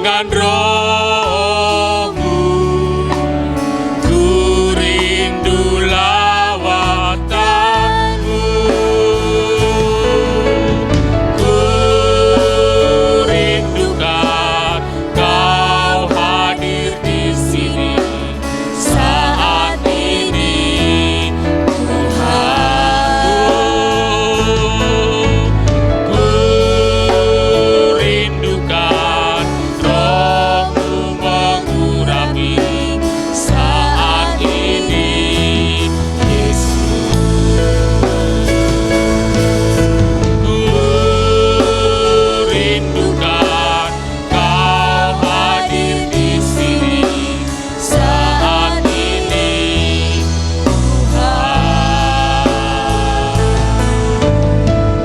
dengan roh-Mu. Ku rindu lawatan-Mu. Ku rindukan Kau hadir di sini saat ini, Tuhan. Ku rindukan Roh-Mu mengurapi saat ini, Yesus. Ku rindukan Kau hadir di sini saat ini, Tuhan.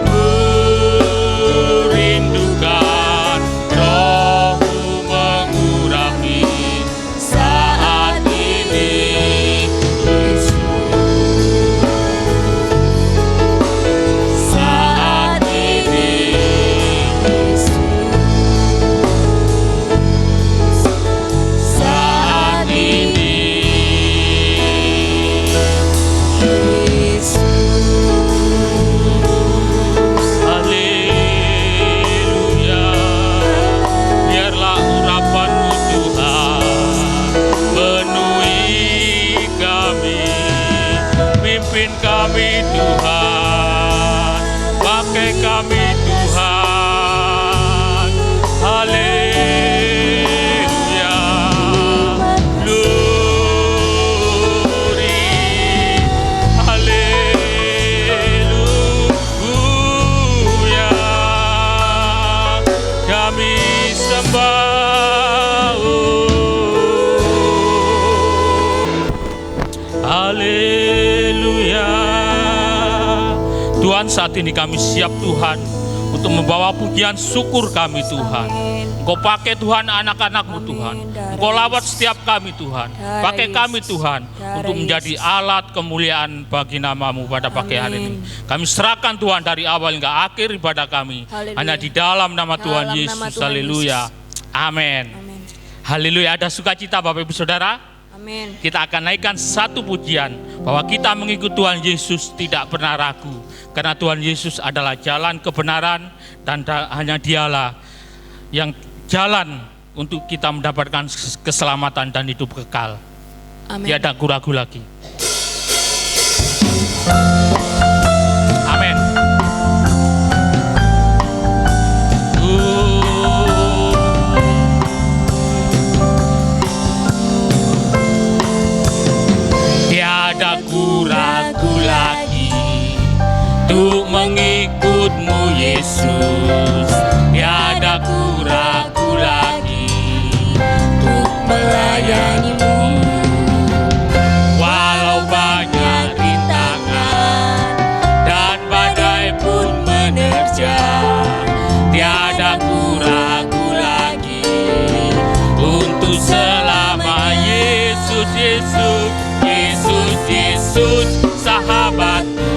Ku rindukan Roh-Mu mengurapi saat ini, Yesus. Saat ini, Yesus. Saat ini, Yesus. Haleluya. Biarlah urapan-Mu Tuhan penuhi kami, pimpin kami Tuhan, pakai kami Tuhan. Haleluya. Glory. Haleluya. Kami sembah. Haleluya. Tuhan, saat ini kami siap Tuhan untuk membawa pujian syukur kami Tuhan. Engkau pakai Tuhan anak-anak-Mu Tuhan. Engkau lawat setiap kami Tuhan. Pakai kami Tuhan untuk menjadi alat kemuliaan bagi nama-Mu pada pagi hari ini. Kami serahkan Tuhan dari awal hingga akhir ibadah kami. Hanya di dalam nama Tuhan Yesus. Haleluya. Amin. Haleluya. Ada sukacita Bapak Ibu Saudara? Amin. Kita akan naikkan satu pujian bahwa kita mengikut Tuhan Yesus tidak pernah ragu, karena Tuhan Yesus adalah jalan kebenaran dan hanya Dialah yang jalan untuk kita mendapatkan keselamatan dan hidup kekal. Amin. Tiada ragu lagi. Amin. Tiada ku ragu lagi untuk mengikut-Mu Yesus. Tiada ku ragu lagi untuk melayani-Mu. Walau banyak rintangan dan badai pun menerjang, tiada ku ragu lagi untuk selama. Yesus, Yesus, Yesus, Yesus, sahabatku,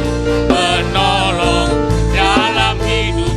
penolong dalam hidup.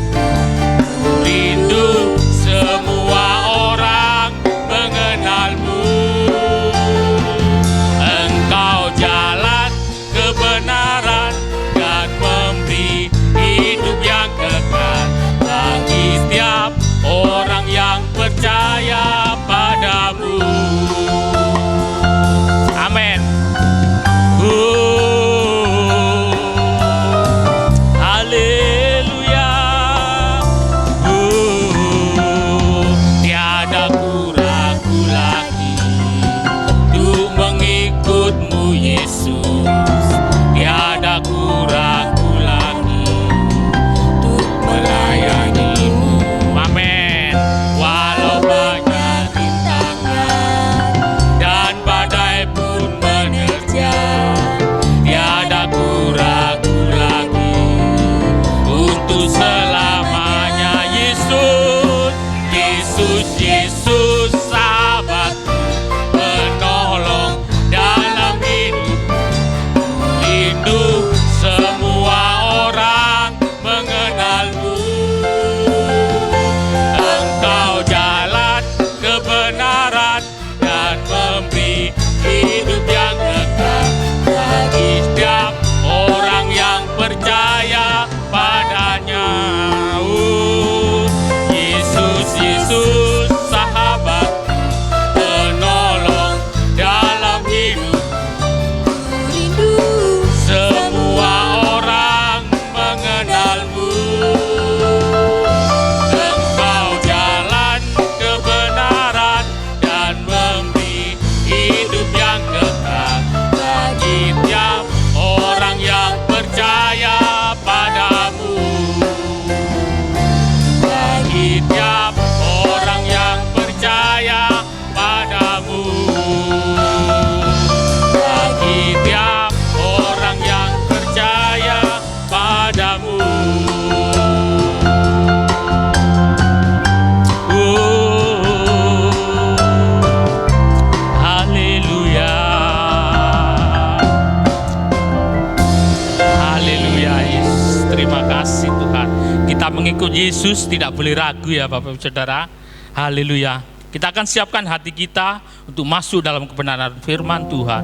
terima kasih Tuhan. Kita mengikut Yesus tidak boleh ragu ya Bapak Ibu Saudara. Haleluya. Kita akan siapkan hati kita untuk masuk dalam kebenaran firman Tuhan.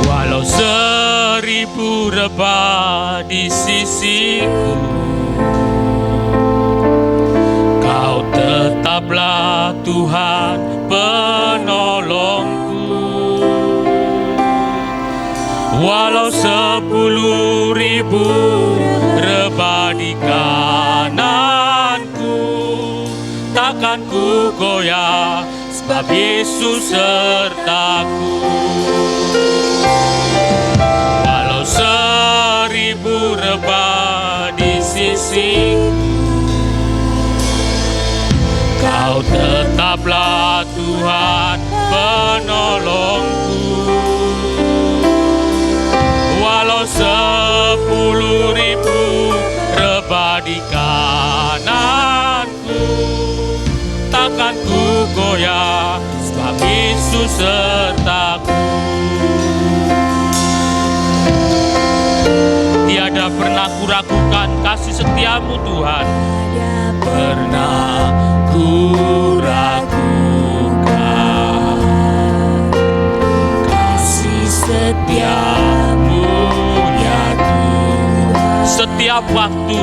Walau 1000 rebah di sisiku, Kau tetaplah Tuhan penolongku. Walau 10.000 rebah di kananku, takkan ku goyah, sebab Yesus sertaku. Walau 1000 rebah di sisiku, Kau tetaplah Tuhan penolongku. Walau 10.000 rebah di kananku, takkan ku goyah, sebab Yesus sertaku. Tiada pernah ku ragukan kasih setiamu Tuhan. Pernah ku ragukan kasih setiamu ya Tuhan. Setiap waktu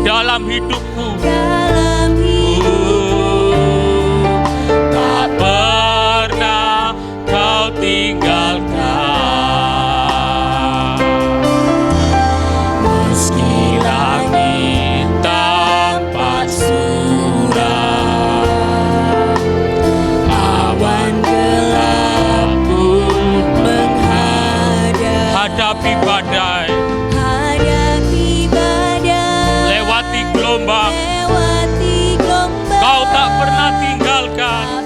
dalam hidupku, tak pernah Kau tinggalkan. Meski langit tampak suram, awan gelap pun menghadapi badai, lewati gelombang, Kau tak pernah tinggalkan.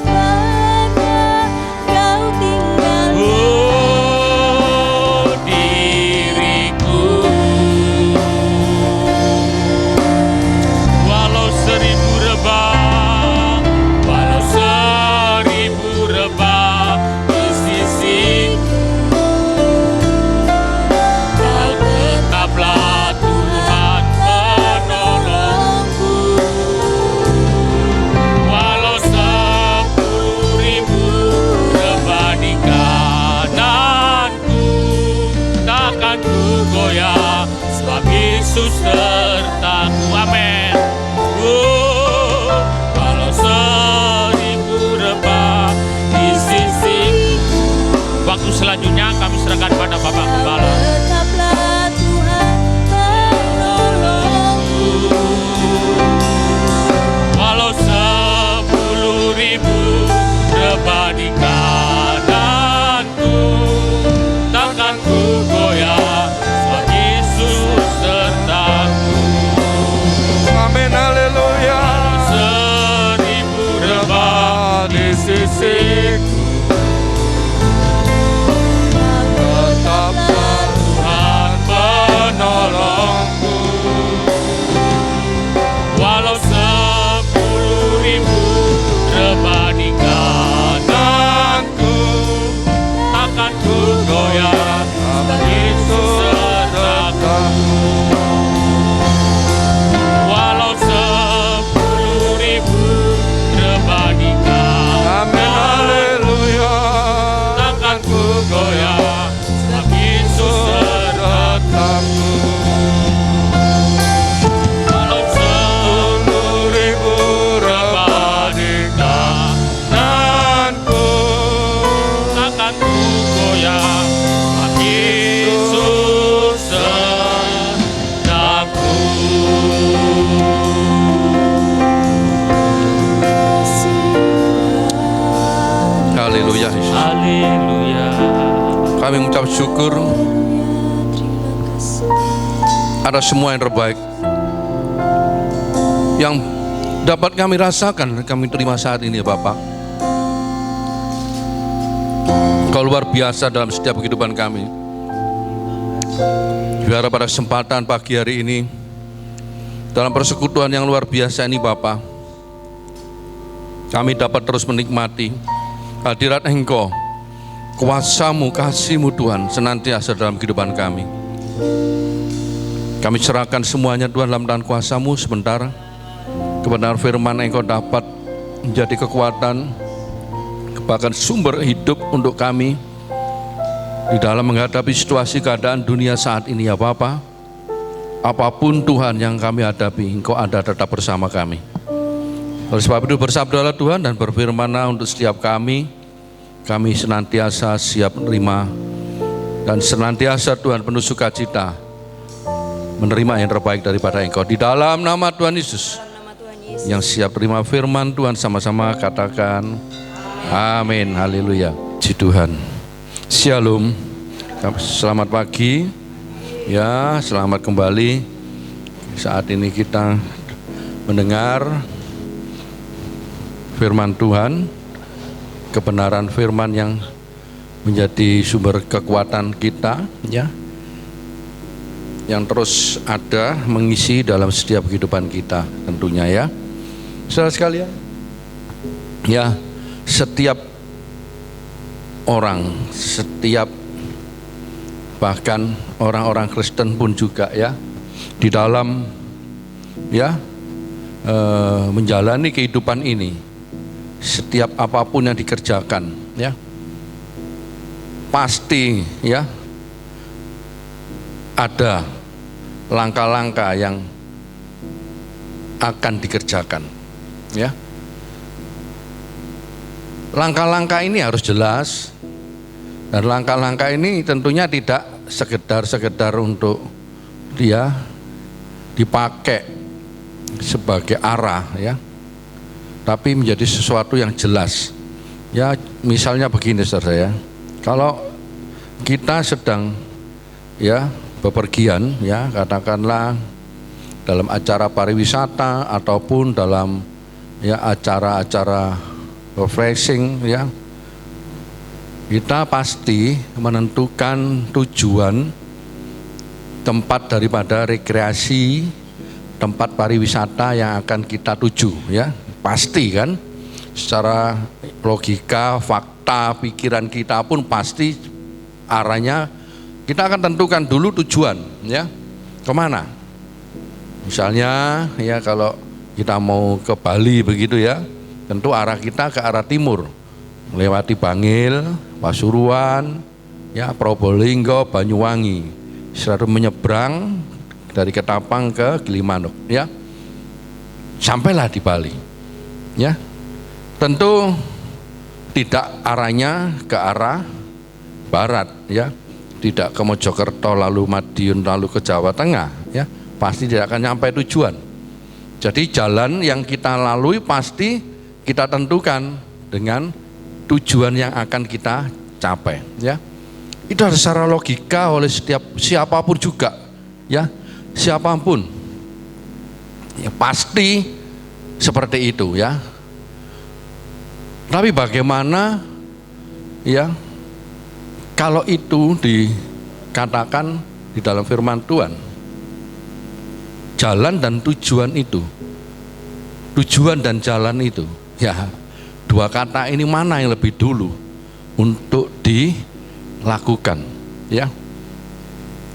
Oh, diriku, walau 1000 rebah, walau 1000 rebah di sisiku, Kau tetaplah Tuhan penolongku. Walau 10.000 rebah di kananku, takkan ku goyah, sebab Yesus sertaku. Amin. Walau 1000 rebah di sisiku. Waktu selanjutnya kami serahkan pada Bapak Gembala. Tetaplah Tuhan penolongku. Walau 10.000 rebah di kananku, takkan ku goyah, sebab Yesus sertaku. Amin, haleluya. 1000 rebah di sisiku, Tetaplah Tuhan penolongku. Walau 10.000 rebah di kananku, takkan ku goyah, sebab Yesus sertaku. Walau 10.000 rebah di Amin, kananku, haleluya. takkan ku goyah, sebab Yesus sertaku. Walau 10.000 rebah di kananku, takkan ku goyah, sebab Yesus sertaku. Haleluya, Yesus. Haleluya. Kami mengucap syukur ada semua yang terbaik yang dapat kami rasakan, kami terima saat ini ya Bapak. Kau luar biasa dalam setiap kehidupan kami. Biar pada kesempatan pagi hari ini, dalam persekutuan yang luar biasa ini Bapa, kami dapat terus menikmati hadirat Engkau, kuasa-Mu, kasih-Mu Tuhan senantiasa dalam kehidupan kami. Kami serahkan semuanya Tuhan dalam tangan kuasa-Mu sebentar. Kebenaran firman Engkau dapat menjadi kekuatan, bahkan sumber hidup untuk kami di dalam menghadapi situasi keadaan dunia saat ini ya Bapa. Apapun Tuhan yang kami hadapi, Engkau ada tetap bersama kami. Oleh sebab itu bersabdalah Tuhan dan berfirman-Lah untuk setiap kami senantiasa siap menerima dan senantiasa Tuhan penuh sukacita menerima yang terbaik daripada Engkau. Di dalam nama Tuhan Yesus, yang siap terima firman Tuhan sama-sama katakan amin, haleluya. Puji Tuhan. Shalom. Selamat pagi. Ya, selamat kembali. Saat ini kita mendengar firman Tuhan, kebenaran firman yang menjadi sumber kekuatan kita, ya, yang terus ada mengisi dalam setiap kehidupan kita tentunya ya. Saudara sekalian, ya, setiap orang, setiap bahkan orang-orang Kristen pun juga ya, di dalam ya menjalani kehidupan ini, setiap apapun yang dikerjakan ya, pasti ya ada langkah-langkah yang akan dikerjakan ya. Langkah-langkah ini harus jelas, dan langkah-langkah ini tentunya tidak sekedar untuk dia dipakai sebagai arah ya, tapi menjadi sesuatu yang jelas ya. Misalnya begini saudara ya, kalau kita sedang ya bepergian ya, katakanlah dalam acara pariwisata ataupun dalam ya acara-acara refreshing ya, kita pasti menentukan tujuan tempat daripada rekreasi, tempat pariwisata yang akan kita tuju ya. Pasti kan, secara logika, fakta, pikiran kita pun pasti arahnya kita akan tentukan dulu tujuan ya, kemana. Misalnya ya, kalau kita mau ke Bali begitu ya, tentu arah kita ke arah timur, melewati Bangil, Pasuruan ya, Probolinggo, Banyuwangi, selalu menyeberang dari Ketapang ke Gilimanuk ya, sampailah di Bali ya. Tentu tidak arahnya ke arah barat ya, tidak ke Mojokerto lalu Madiun lalu ke Jawa Tengah ya, pasti tidak akan nyampai tujuan. Jadi jalan yang kita lalui pasti kita tentukan dengan tujuan yang akan kita capai ya. Itu harus secara logika oleh siapapun juga ya, siapapun ya, pasti seperti itu ya. Tapi bagaimana ya kalau itu dikatakan di dalam firman Tuhan, jalan dan tujuan itu, tujuan dan jalan itu ya, dua kata ini mana yang lebih dulu untuk dilakukan ya.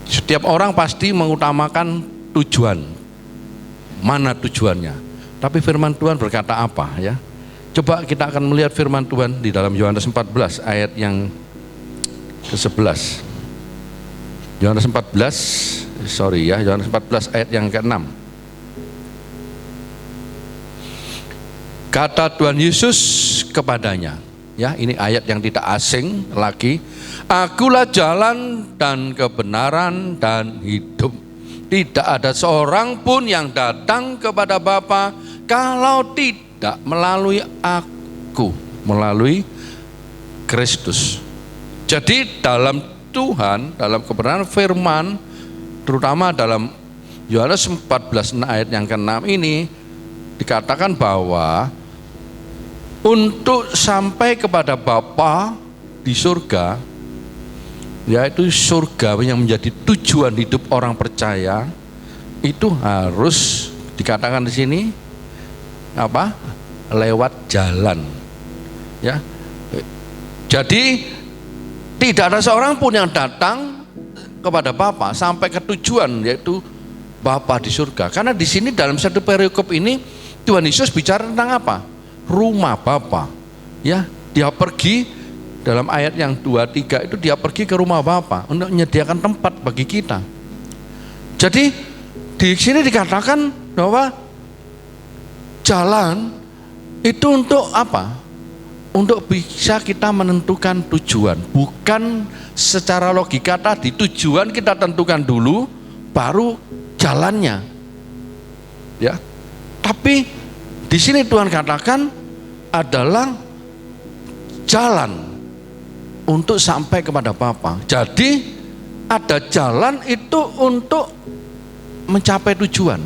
Setiap orang pasti mengutamakan tujuan, mana tujuannya. Tapi firman Tuhan berkata apa ya? Coba kita akan melihat firman Tuhan di dalam Yohanes 14 ayat yang ke-11. Yohanes 14 ayat yang ke-6. Kata Tuhan Yesus kepadanya, ya, ini ayat yang tidak asing lagi. Akulah jalan dan kebenaran dan hidup. Tidak ada seorang pun yang datang kepada Bapa kalau tidak melalui aku, melalui Kristus. Jadi dalam Tuhan, dalam kebenaran firman, terutama dalam Yohanes 14 ayat yang ke-6 ini dikatakan bahwa untuk sampai kepada Bapa di surga yaitu surga yang menjadi tujuan hidup orang percaya, itu harus dikatakan di sini apa? Lewat jalan. Ya. Jadi tidak ada seorang pun yang datang kepada Bapa sampai ke tujuan, yaitu Bapa di surga. Karena di sini dalam satu perikop ini Tuhan Yesus bicara tentang apa? Rumah Bapa. Ya, dia pergi dalam ayat yang 2-3 itu, dia pergi ke rumah Bapa untuk menyediakan tempat bagi kita. Jadi di sini dikatakan bahwa jalan itu untuk apa? Untuk bisa kita menentukan tujuan. Bukan secara logika tadi, tujuan kita tentukan dulu baru jalannya. Ya. Tapi di sini Tuhan katakan adalah jalan untuk sampai kepada Bapa. Jadi ada jalan itu untuk mencapai tujuan.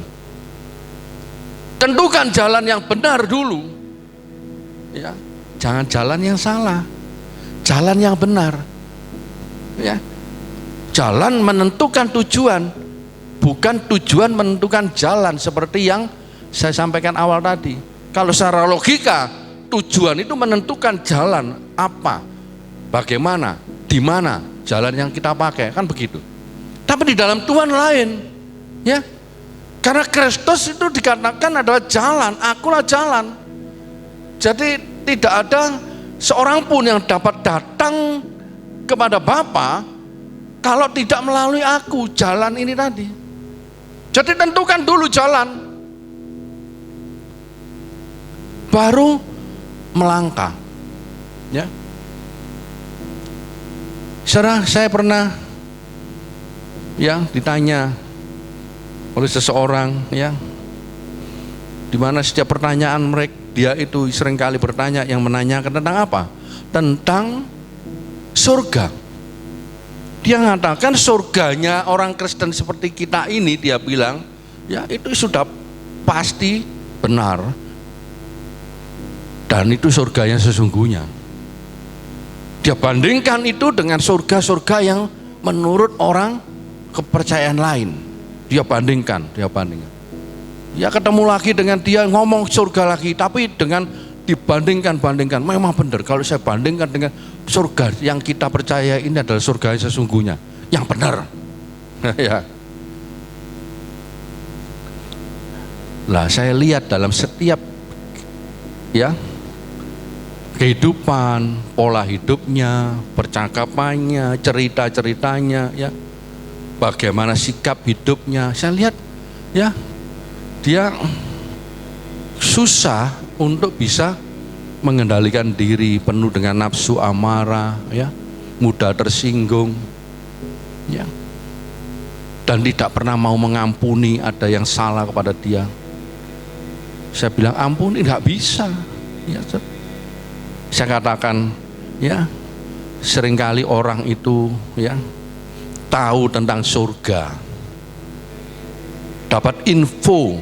Tentukan jalan yang benar dulu. Ya, jangan jalan yang salah. Jalan yang benar. Ya. Jalan menentukan tujuan, bukan tujuan menentukan jalan seperti yang saya sampaikan awal tadi. Kalau secara logika, tujuan itu menentukan jalan apa, bagaimana, di mana jalan yang kita pakai, kan begitu. Tapi di dalam Tuhan lain, ya. Karena Kristus itu dikatakan adalah jalan, akulah jalan. Jadi tidak ada seorang pun yang dapat datang kepada Bapa kalau tidak melalui aku, jalan ini tadi. Jadi tentukan dulu jalan, baru melangkah. Ya. Saya pernah ya ditanya oleh seseorang, ya, di mana setiap pertanyaan mereka, dia itu seringkali bertanya, yang menanyakan tentang apa? Tentang surga. Dia mengatakan surganya orang Kristen seperti kita ini, dia bilang, ya itu sudah pasti benar. Dan itu surga yang sesungguhnya. Dia bandingkan itu dengan surga-surga yang menurut orang kepercayaan lain. Dia bandingkan. Ya ketemu lagi dengan dia, ngomong surga lagi, tapi dengan dibandingkan, memang benar. Kalau saya bandingkan dengan surga yang kita percaya ini adalah surga yang sesungguhnya, yang benar. Ya. Lah saya lihat dalam setiap ya kehidupan, pola hidupnya, percakapannya, cerita-ceritanya, ya, bagaimana sikap hidupnya, saya lihat ya dia susah untuk bisa mengendalikan diri, penuh dengan nafsu amarah, ya, mudah tersinggung, ya, dan tidak pernah mau mengampuni ada yang salah kepada dia. Saya bilang ampuni, nggak bisa. Ya, saya katakan, ya, seringkali orang itu, ya, tahu tentang surga, dapat info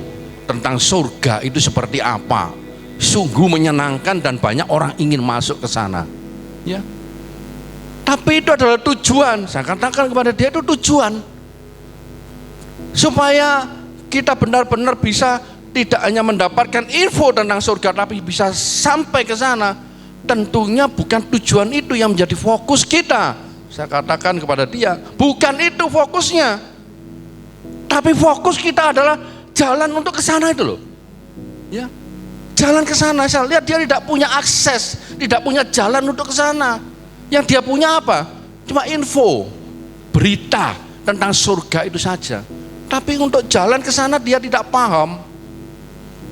tentang surga itu seperti apa, sungguh menyenangkan dan banyak orang ingin masuk ke sana, ya. Tapi itu adalah tujuan. Saya katakan kepada dia, itu tujuan supaya kita benar-benar bisa tidak hanya mendapatkan info tentang surga, tapi bisa sampai ke sana. Tentunya bukan tujuan itu yang menjadi fokus kita. Saya katakan kepada dia, bukan itu fokusnya. Tapi fokus kita adalah jalan untuk ke sana itu loh. Ya. Jalan ke sana. Saya lihat dia tidak punya akses, tidak punya jalan untuk ke sana. Yang dia punya apa? Cuma info, berita tentang surga itu saja. Tapi untuk jalan ke sana dia tidak paham.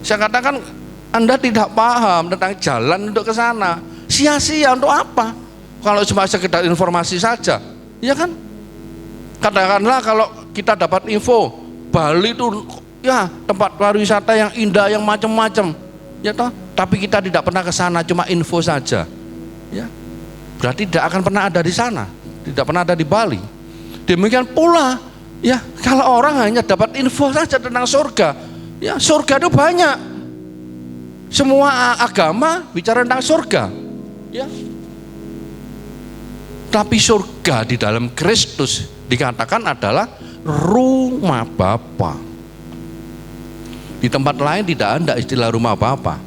Saya katakan, Anda tidak paham tentang jalan untuk ke sana. Sia-sia, untuk apa? Kalau cuma sekedar informasi saja, ya kan? Katakanlah kalau kita dapat info Bali itu ya tempat pariwisata yang indah, yang macam-macam, ya toh. Tapi kita tidak pernah ke sana, cuma info saja, ya. Berarti tidak akan pernah ada di sana, tidak pernah ada di Bali. Demikian pula, ya, kalau orang hanya dapat info saja tentang surga, ya, surga itu banyak. Semua agama bicara tentang surga, ya. Tapi surga di dalam Kristus dikatakan adalah rumah Bapa. Di tempat lain tidak ada istilah rumah Bapa.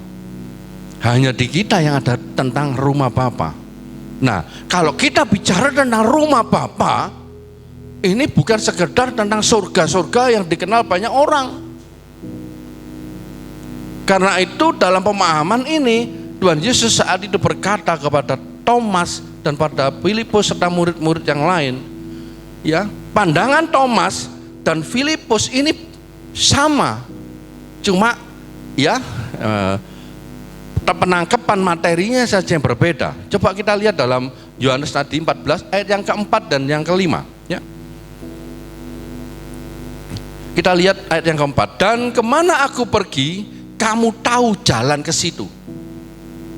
Hanya di kita yang ada tentang rumah Bapa. Nah, kalau kita bicara tentang rumah Bapa, ini bukan sekedar tentang surga-surga yang dikenal banyak orang. Karena itu dalam pemahaman ini Tuhan Yesus saat itu berkata kepada Thomas dan pada Filipus serta murid-murid yang lain, ya, pandangan Thomas dan Filipus ini sama, cuma ya penangkapan materinya saja yang berbeda. Coba kita lihat dalam Yohanes tadi 14 ayat yang keempat dan yang kelima, ya. Kita lihat ayat yang keempat. Dan kemana aku pergi, kamu tahu jalan ke situ.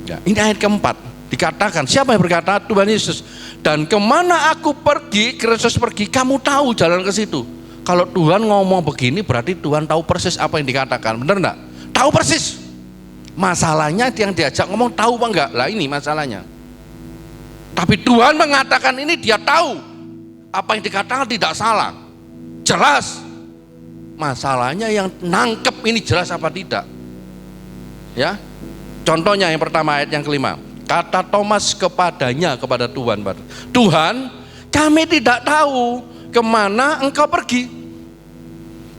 Ya, ini ayat keempat. Dikatakan, siapa yang berkata? Tuhan Yesus. Dan kemana aku pergi, Kristus pergi, kamu tahu jalan ke situ. Kalau Tuhan ngomong begini, berarti Tuhan tahu persis apa yang dikatakan. Benar enggak? Tahu persis. Masalahnya yang diajak ngomong tahu apa enggak? Lah ini masalahnya. Tapi Tuhan mengatakan ini, dia tahu. Apa yang dikatakan tidak salah. Jelas. Masalahnya yang nangkep ini jelas apa tidak. Ya, contohnya yang pertama ayat yang kelima. Kata Thomas kepadanya, kepada Tuhan, Tuhan, kami tidak tahu kemana engkau pergi.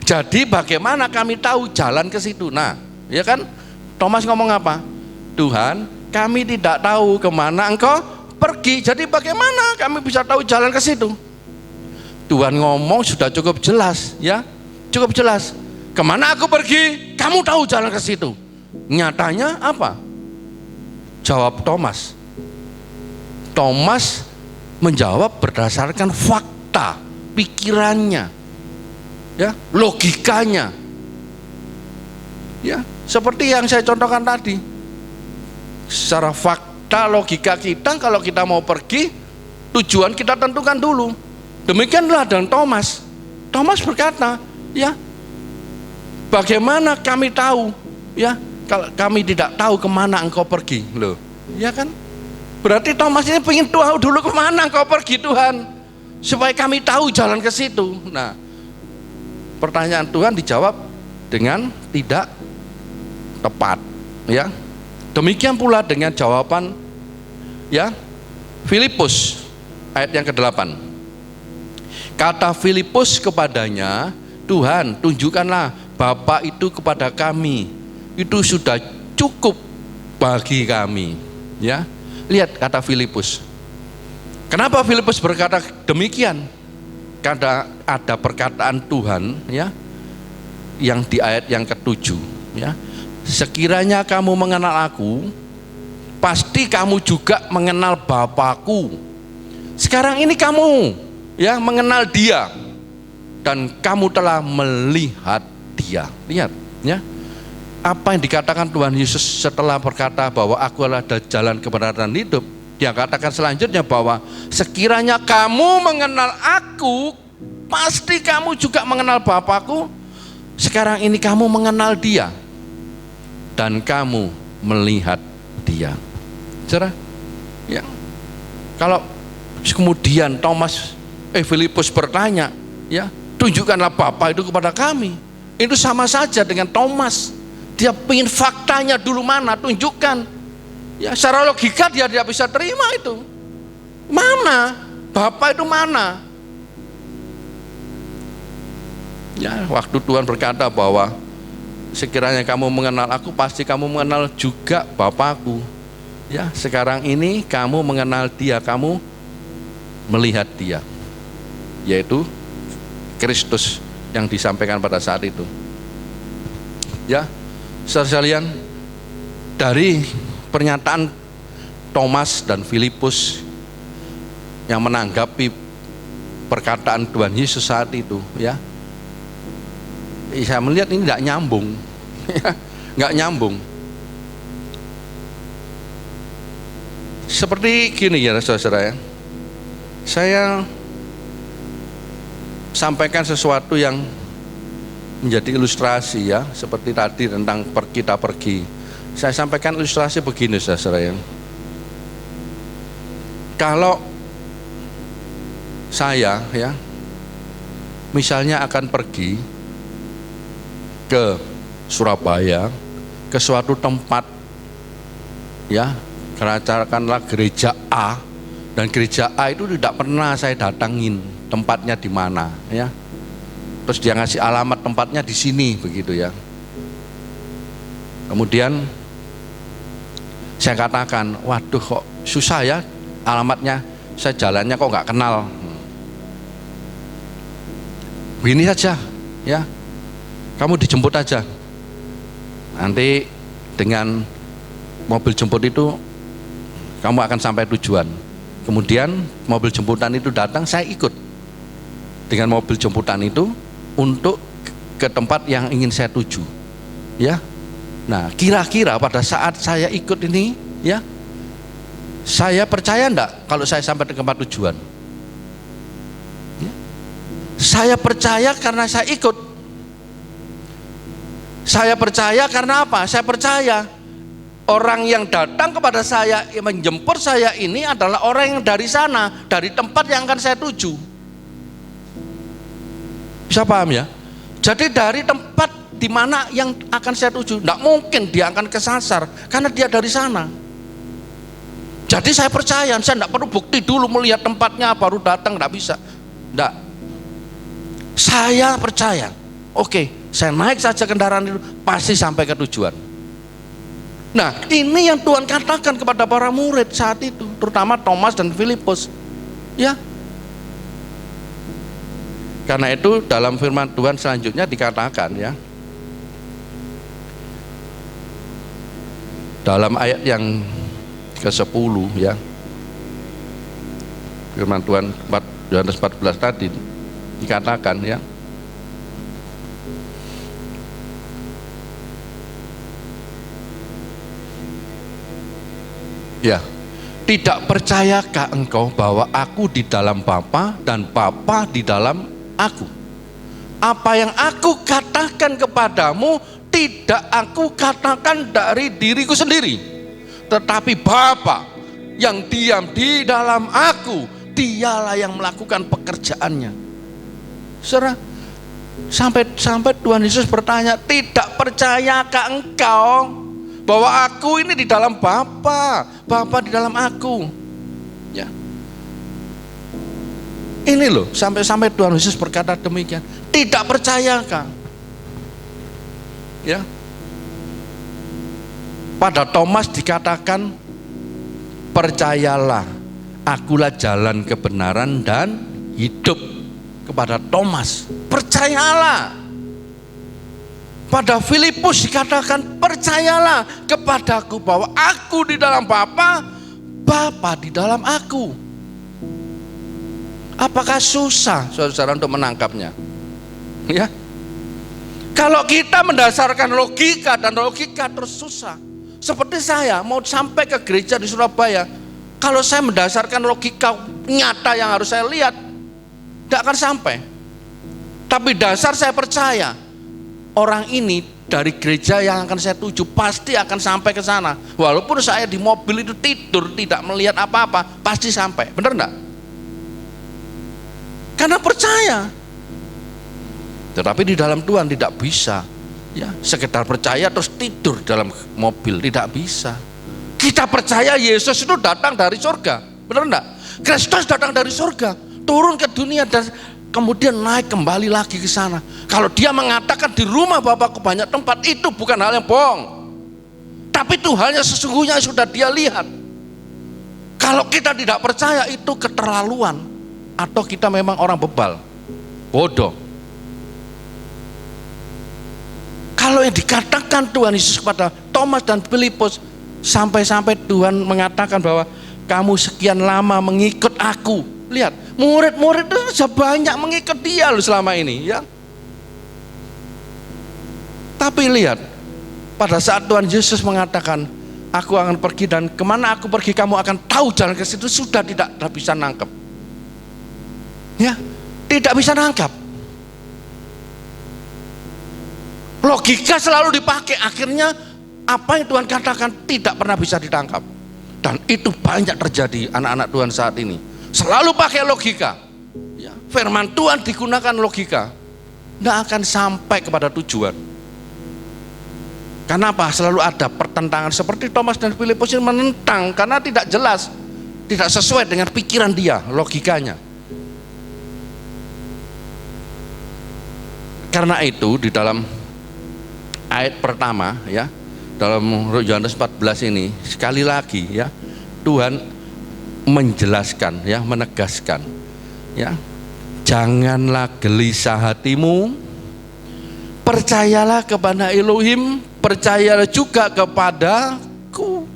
Jadi bagaimana kami tahu jalan ke situ? Nah, ya kan? Thomas ngomong apa? Tuhan, kami tidak tahu kemana engkau pergi. Jadi bagaimana kami bisa tahu jalan ke situ? Tuhan ngomong sudah cukup jelas, ya, cukup jelas. Kemana aku pergi? Kamu tahu jalan ke situ. Nyatanya apa? Jawab Thomas. Thomas menjawab berdasarkan fakta, pikirannya, ya, logikanya. Ya, seperti yang saya contohkan tadi. Secara fakta, logika kita, kalau kita mau pergi, tujuan kita tentukan dulu. Demikianlah dengan Thomas. Thomas berkata, ya, bagaimana kami tahu, ya, kalau kami tidak tahu kemana engkau pergi, loh, ya kan? Berarti Thomas ini pengen tahu dulu kemana engkau pergi, Tuhan, supaya kami tahu jalan ke situ. Nah, pertanyaan Tuhan dijawab dengan tidak tepat, ya. Demikian pula dengan jawaban, ya, Filipus ayat yang ke-8. Kata Filipus kepadanya, Tuhan, tunjukkanlah Bapa itu kepada kami. Itu sudah cukup bagi kami, ya. Lihat kata Filipus. Kenapa Filipus berkata demikian? Karena ada perkataan Tuhan, ya, yang di ayat yang ke-7, ya. Sekiranya kamu mengenal aku, pasti kamu juga mengenal Bapakku. Sekarang ini kamu, ya, mengenal Dia dan kamu telah melihat Dia. Lihat, ya. Apa yang dikatakan Tuhan Yesus setelah berkata bahwa aku adalah jalan kebenaran dan hidup. Dia katakan selanjutnya bahwa sekiranya kamu mengenal aku, pasti kamu juga mengenal Bapakku. Sekarang ini kamu mengenal Dia dan kamu melihat Dia. Saudara, ya, kalau kemudian Filipus bertanya, ya, tunjukkanlah Bapa itu kepada kami. Itu sama saja dengan Thomas. Dia ingin faktanya dulu mana, tunjukkan. Ya, secara logika dia tidak bisa terima itu. Mana? Bapa itu mana? Ya, waktu Tuhan berkata bahwa sekiranya kamu mengenal aku, pasti kamu mengenal juga Bapakku. Ya, sekarang ini kamu mengenal Dia, kamu melihat Dia, yaitu Kristus yang disampaikan pada saat itu. Ya, saudara sekalian, dari pernyataan Thomas dan Filipus yang menanggapi perkataan Tuhan Yesus saat itu, ya, saya melihat ini tidak nyambung, nggak nyambung. Seperti gini ya saudara-saudara, ya, saya sampaikan sesuatu yang menjadi ilustrasi, ya, seperti tadi tentang kita pergi. Saya sampaikan ilustrasi begini saudara, ya. Kalau saya ya, misalnya akan pergi ke Surabaya, ke suatu tempat ya, katakanlah gereja A, dan gereja A itu tidak pernah saya datangin tempatnya di mana ya. Terus dia ngasih alamat tempatnya di sini begitu ya. Kemudian saya katakan, waduh kok susah ya alamatnya, saya jalannya kok nggak kenal. Begini saja ya, kamu dijemput aja. Nanti dengan mobil jemput itu kamu akan sampai tujuan. Kemudian mobil jemputan itu datang, saya ikut dengan mobil jemputan itu untuk ke tempat yang ingin saya tuju ya. Nah, kira-kira pada saat saya ikut ini ya, saya percaya enggak kalau saya sampai ke tempat tujuan ya? Saya percaya karena saya ikut. Saya percaya karena apa? Saya percaya orang yang datang kepada saya, yang menjemput saya ini adalah orang yang dari sana, dari tempat yang akan saya tuju. Bisa paham ya? Jadi dari tempat di mana yang akan saya tuju, tidak mungkin dia akan kesasar karena dia dari sana. Jadi saya percaya, saya tidak perlu bukti dulu melihat tempatnya baru datang, tidak bisa. Tidak. Saya percaya. Oke, saya naik saja kendaraan itu pasti sampai ke tujuan. Nah, ini yang Tuhan katakan kepada para murid saat itu, terutama Thomas dan Filipus. Ya. Karena itu dalam firman Tuhan selanjutnya dikatakan ya, dalam ayat yang ke-10 ya, firman Tuhan Yohanes 14 tadi dikatakan ya, ya, tidak percayakah engkau bahwa aku di dalam Bapa dan Bapa di dalam aku? Apa yang aku katakan kepadamu tidak aku katakan dari diriku sendiri, tetapi Bapa yang diam di dalam aku, dialah yang melakukan pekerjaannya. Saudara, sampai Tuhan Yesus bertanya, tidak percayakah engkau bahwa aku ini di dalam Bapa, Bapa di dalam aku? Ya. Ini loh, sampai Tuhan Yesus berkata demikian. Tidak percayakah? Ya. Pada Thomas dikatakan, percayalah, akulah jalan kebenaran dan hidup. Kepada Thomas, percayalah. Pada Filipus dikatakan, percayalah kepadaku bahwa aku di dalam Bapa, Bapa di dalam aku. Apakah susah saudara untuk menangkapnya? Ya. Kalau kita mendasarkan logika dan logika terus susah. Seperti saya mau sampai ke gereja di Surabaya, kalau saya mendasarkan logika nyata yang harus saya lihat, tidak akan sampai. Tapi dasar saya percaya, orang ini dari gereja yang akan saya tuju pasti akan sampai ke sana. Walaupun saya di mobil itu tidur, tidak melihat apa-apa, pasti sampai. Benar enggak? Karena percaya. Tetapi di dalam Tuhan tidak bisa ya, sekedar percaya terus tidur dalam mobil, tidak bisa. Kita percaya Yesus itu datang dari surga, benar enggak? Kristus datang dari surga, turun ke dunia dan kemudian naik kembali lagi ke sana. Kalau dia mengatakan di rumah Bapakku banyak tempat, itu bukan hal yang bohong, tapi itu hal yang sesungguhnya sudah dia lihat. Kalau kita tidak percaya, itu keterlaluan, atau kita memang orang bebal, bodoh. Kalau yang dikatakan Tuhan Yesus kepada Thomas dan Filipus, sampai-sampai Tuhan mengatakan bahwa kamu sekian lama mengikut aku. Lihat, murid-murid itu sudah banyak mengikut dia loh selama ini ya. Tapi lihat, pada saat Tuhan Yesus mengatakan, aku akan pergi dan kemana aku pergi kamu akan tahu jalan ke situ, sudah tidak bisa nangkep. Ya, tidak bisa nangkap. Logika selalu dipakai, akhirnya apa yang Tuhan katakan tidak pernah bisa ditangkap. Dan itu banyak terjadi anak-anak Tuhan saat ini. Selalu pakai logika. firman Tuhan digunakan logika, tidak akan sampai kepada tujuan. Karena apa? Selalu ada pertentangan, seperti Thomas dan Filipus ini menentang karena tidak jelas, tidak sesuai dengan pikiran dia, logikanya. Karena itu di dalam ayat pertama ya, dalam Yohanes 14 ini sekali lagi ya, Tuhan menjelaskan ya, menegaskan ya, janganlah gelisah hatimu, percayalah kepada Elohim, percayalah juga kepadaku.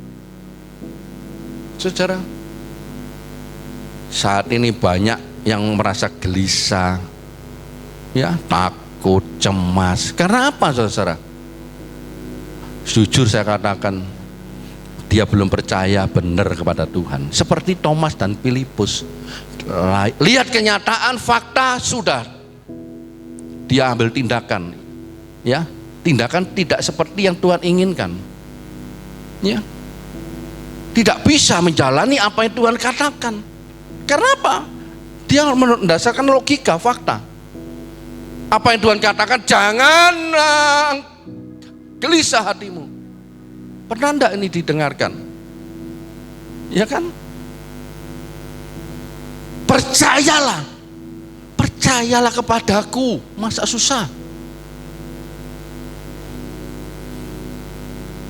Saudara, saat ini banyak yang merasa gelisah ya, takut, cemas. Karena apa, saudara? Jujur saya katakan, dia belum percaya benar kepada Tuhan. Seperti Thomas dan Filipus, lihat kenyataan, fakta, sudah dia ambil tindakan ya, tindakan tidak seperti yang Tuhan inginkan ya, tidak bisa menjalani apa yang Tuhan katakan. Karena apa? Dia mendasarkan logika, fakta. Apa yang Tuhan katakan, jangan gelisah hatimu. Pernah enggak ini didengarkan? Ya kan? Percayalah, percayalah kepadaku. Masa susah?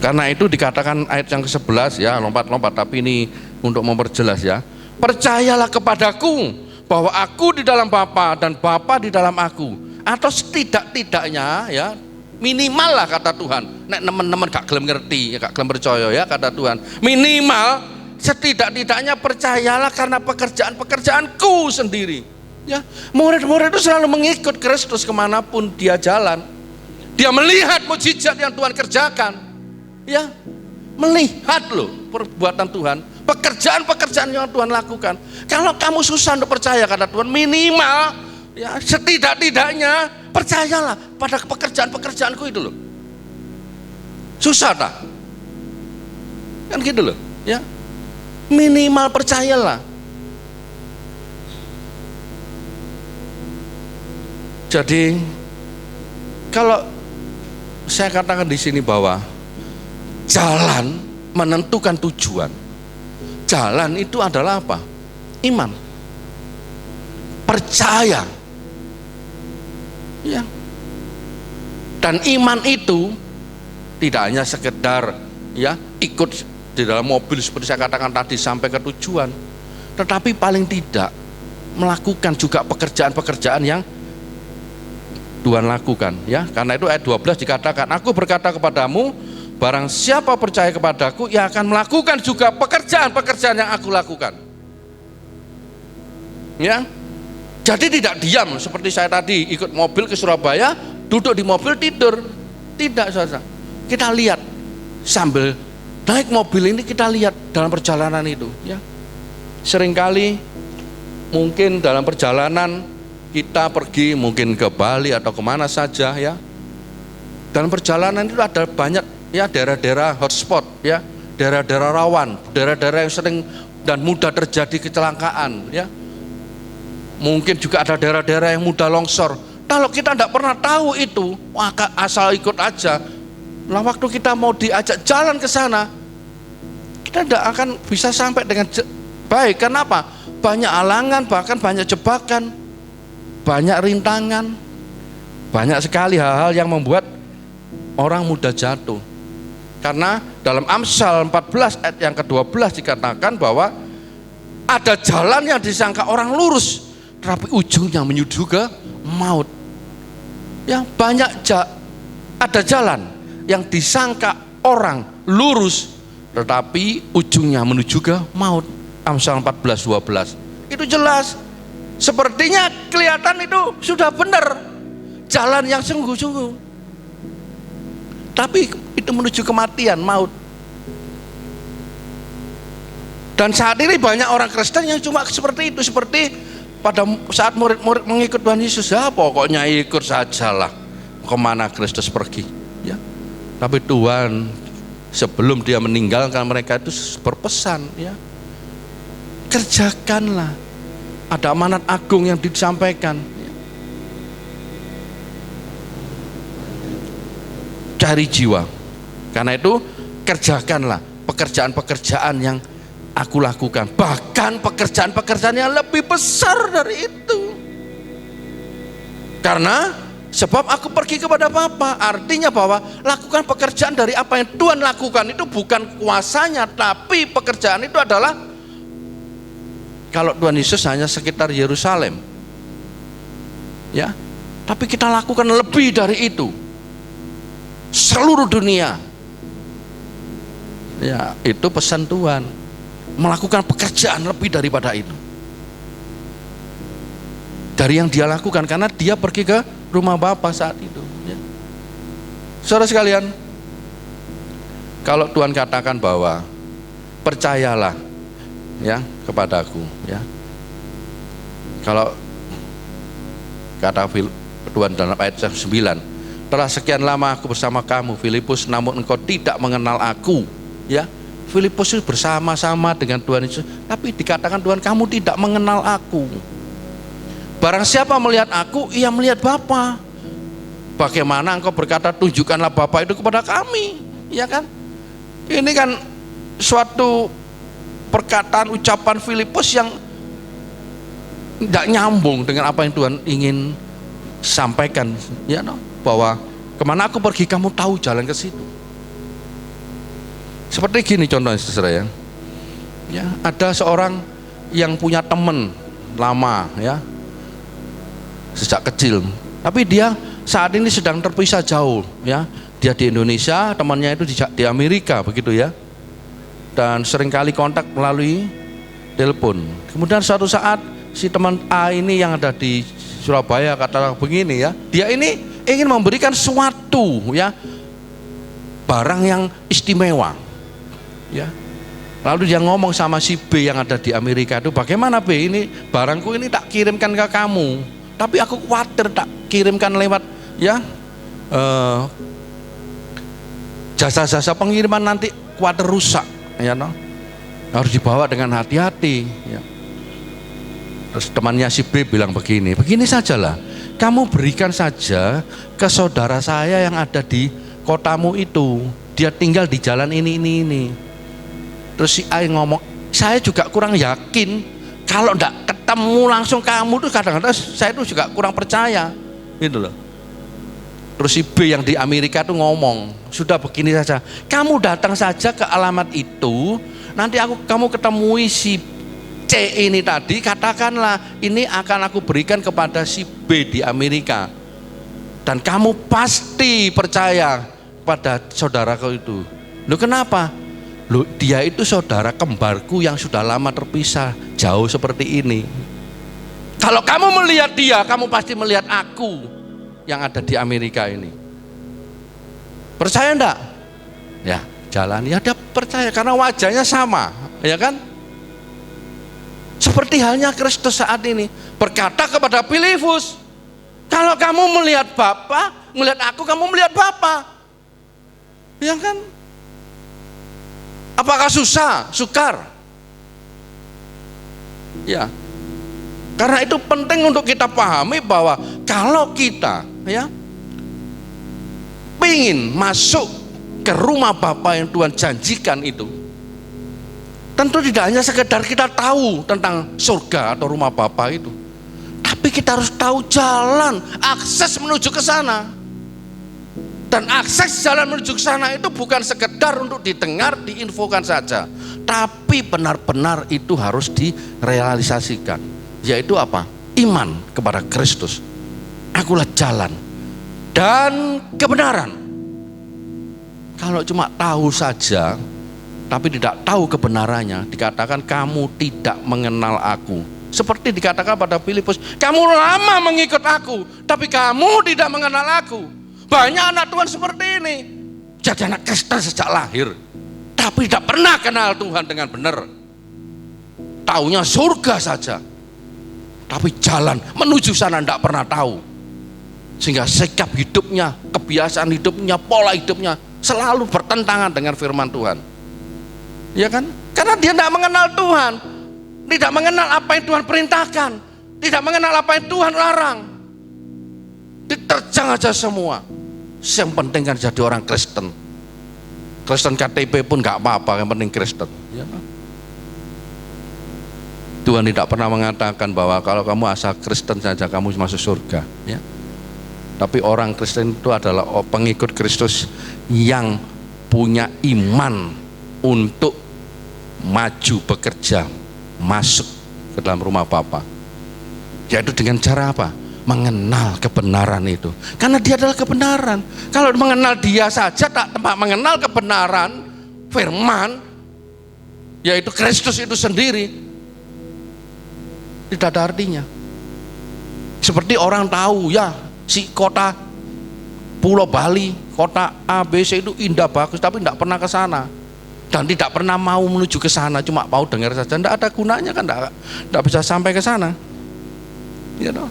Karena itu dikatakan ayat yang ke-11 ya, lompat-lompat, tapi ini untuk memperjelas ya. Percayalah kepadaku bahwa aku di dalam Bapa dan Bapa di dalam aku. Atau setidak-tidaknya ya, minimal lah kata Tuhan. Nek teman-teman gak gelem ngerti, gak gelem percaya ya kata Tuhan. Minimal setidak-tidaknya percayalah karena pekerjaan-pekerjaanku sendiri. Ya, murid-murid itu selalu mengikut Kristus kemanapun dia jalan. Dia melihat mukjizat yang Tuhan kerjakan. Ya, melihat loh perbuatan Tuhan, pekerjaan-pekerjaan yang Tuhan lakukan. Kalau kamu susah untuk percaya kata Tuhan, minimal ya setidak-tidaknya percayalah pada pekerjaan-pekerjaanku itu loh. Susah tak? Kan gitu loh ya. Minimal percayalah. Jadi kalau saya katakan di sini bahwa jalan menentukan tujuan. Jalan itu adalah apa? Iman. Percaya. Ya. Dan iman itu tidak hanya sekedar ya ikut di dalam mobil seperti saya katakan tadi sampai ke tujuan, tetapi paling tidak melakukan juga pekerjaan-pekerjaan yang Tuhan lakukan ya. Karena itu ayat 12 dikatakan, aku berkata kepadamu, barang siapa percaya kepadaku, ia akan melakukan juga pekerjaan-pekerjaan yang aku lakukan. Ya. Jadi tidak diam seperti saya tadi ikut mobil ke Surabaya, duduk di mobil tidur. Tidak, saudara. Kita lihat sambil naik mobil ini, kita lihat dalam perjalanan itu ya. Seringkali mungkin dalam perjalanan kita pergi mungkin ke Bali atau kemana saja ya. Dalam perjalanan itu ada banyak ya daerah-daerah hotspot ya, daerah-daerah rawan, daerah-daerah yang sering dan mudah terjadi kecelakaan ya. Mungkin juga ada daerah-daerah yang mudah longsor. Kalau kita tidak pernah tahu itu, maka asal ikut aja. Nah, waktu kita mau diajak jalan ke sana, kita tidak akan bisa sampai dengan baik. Kenapa? Banyak halangan, bahkan banyak jebakan, banyak rintangan, banyak sekali hal-hal yang membuat orang mudah jatuh. Karena dalam Amsal 14 ayat yang ke-12 dikatakan bahwa ada jalan yang disangka orang lurus, tetapi ujungnya menuju ke maut. Ya, banyak ada jalan yang disangka orang lurus, tetapi ujungnya menuju ke maut. Amsal 14:12. Itu jelas. Sepertinya kelihatan itu sudah benar, jalan yang sungguh-sungguh, tapi itu menuju kematian, maut. Dan saat ini banyak orang Kristen yang cuma seperti itu, seperti pada saat murid-murid mengikut Tuhan Yesus, ya pokoknya ikut sajalah kemana Kristus pergi ya. Tapi Tuhan sebelum dia meninggalkan mereka itu berpesan ya, kerjakanlah Ada amanat agung yang disampaikan. Cari jiwa. Karena itu kerjakanlah pekerjaan-pekerjaan yang aku lakukan. Bahkan pekerjaan-pekerjaan yang lebih besar dari itu. Karena sebab aku pergi kepada Bapa. Artinya bahwa lakukan pekerjaan dari apa yang Tuhan lakukan itu bukan kuasanya, tapi pekerjaan itu adalah, kalau Tuhan Yesus hanya sekitar Yerusalem, ya, tapi kita lakukan lebih dari itu, seluruh dunia. Ya, itu pesan Tuhan, melakukan pekerjaan lebih daripada itu, dari yang dia lakukan, karena dia pergi ke rumah Bapa saat itu. Ya. Saudara sekalian, kalau Tuhan katakan bahwa percayalah, ya, kepadaku, ya. Kalau kata Tuhan dalam ayat 9, telah sekian lama aku bersama kamu Filipus, namun engkau tidak mengenal aku. Ya, Filipus itu bersama-sama dengan Tuhan Yesus, tapi dikatakan Tuhan, kamu tidak mengenal aku. Barang siapa melihat aku, ia melihat Bapa. Bagaimana engkau berkata, tunjukkanlah Bapa itu kepada kami, ya kan? Ini kan suatu perkataan, ucapan Filipus yang tidak nyambung dengan apa yang Tuhan ingin sampaikan, ya, no? Bahwa kemana aku pergi, kamu tahu jalan ke situ. Seperti gini contohnya, saudara, ya. Ya, ada seorang yang punya teman lama, ya, sejak kecil, tapi dia saat ini sedang terpisah jauh, ya. Dia di Indonesia, temannya itu di Amerika, begitu, ya. Dan seringkali kontak melalui telepon. Kemudian suatu saat si teman A ini yang ada di Surabaya kata begini, ya, dia ini ingin memberikan suatu, ya, barang yang istimewa, ya. Lalu dia ngomong sama si B yang ada di Amerika itu, bagaimana B, ini barangku ini tak kirimkan ke kamu, tapi aku khawatir tak kirimkan lewat, ya, jasa-jasa pengiriman nanti khawatir rusak, ya, no? Harus dibawa dengan hati-hati, ya. Terus temannya si B bilang begini sajalah, kamu berikan saja ke saudara saya yang ada di kotamu itu, dia tinggal di jalan ini. Terus si A ngomong, saya juga kurang yakin, kalau enggak ketemu langsung kamu tuh kadang-kadang saya tuh juga kurang percaya, gitu loh. Terus si B yang di Amerika tuh ngomong, sudah begini saja, kamu datang saja ke alamat itu, nanti kamu ketemui si C ini tadi, katakanlah ini akan aku berikan kepada si B di Amerika, dan kamu pasti percaya pada saudaraku itu. Loh, kenapa? Loh, dia itu saudara kembarku yang sudah lama terpisah jauh seperti ini. Kalau kamu melihat dia, kamu pasti melihat aku yang ada di Amerika ini. Percaya enggak? Ya, jalan, ya, dia percaya karena wajahnya sama, ya kan? Seperti halnya Kristus saat ini berkata kepada Filipus, kalau kamu melihat Bapa, melihat aku, kamu melihat Bapa, ya kan? Apakah susah? Sukar? Ya. Karena itu penting untuk kita pahami bahwa kalau kita, ya, ingin masuk ke rumah Bapa yang Tuhan janjikan itu, tentu tidak hanya sekedar kita tahu tentang surga atau rumah Bapa itu, tapi kita harus tahu jalan, akses menuju ke sana. Dan akses jalan menuju ke sana itu bukan sekedar untuk didengar, diinfokan saja, tapi benar-benar itu harus direalisasikan. Yaitu apa? Iman kepada Kristus. Akulah jalan dan kebenaran. Kalau cuma tahu saja tapi tidak tahu kebenarannya, dikatakan kamu tidak mengenal aku. Seperti dikatakan pada Filipus, kamu lama mengikut aku, tapi kamu tidak mengenal aku. Banyak anak Tuhan seperti ini, jadi anak Kristen sejak lahir, tapi tidak pernah kenal Tuhan dengan benar. Taunya surga saja, tapi jalan menuju sana tidak pernah tahu. Sehingga sikap hidupnya, kebiasaan hidupnya, pola hidupnya selalu bertentangan dengan firman Tuhan. Ya kan? Karena dia tidak mengenal Tuhan. tidak mengenal apa yang Tuhan perintahkan, tidak mengenal apa yang Tuhan larang. Diterjang aja semua. Yang penting kan jadi orang Kristen. Kristen KTP pun nggak apa-apa, yang penting Kristen. Ya. Tuhan tidak pernah mengatakan bahwa kalau kamu asal Kristen saja kamu masuk surga. Ya. Tapi orang Kristen itu adalah pengikut Kristus yang punya iman untuk maju bekerja, masuk ke dalam rumah Bapa. Yaitu dengan cara apa? Mengenal kebenaran itu. Karena dia adalah kebenaran. Kalau mengenal dia saja tak mengenal kebenaran firman, yaitu Kristus itu sendiri, tidak ada artinya. Seperti orang tahu ya si kota Pulau Bali, kota ABC itu indah bagus, tapi tidak pernah ke sana dan tidak pernah mau menuju ke sana, cuma mau dengar saja, tidak ada gunanya kan, tidak bisa sampai ke sana. You know?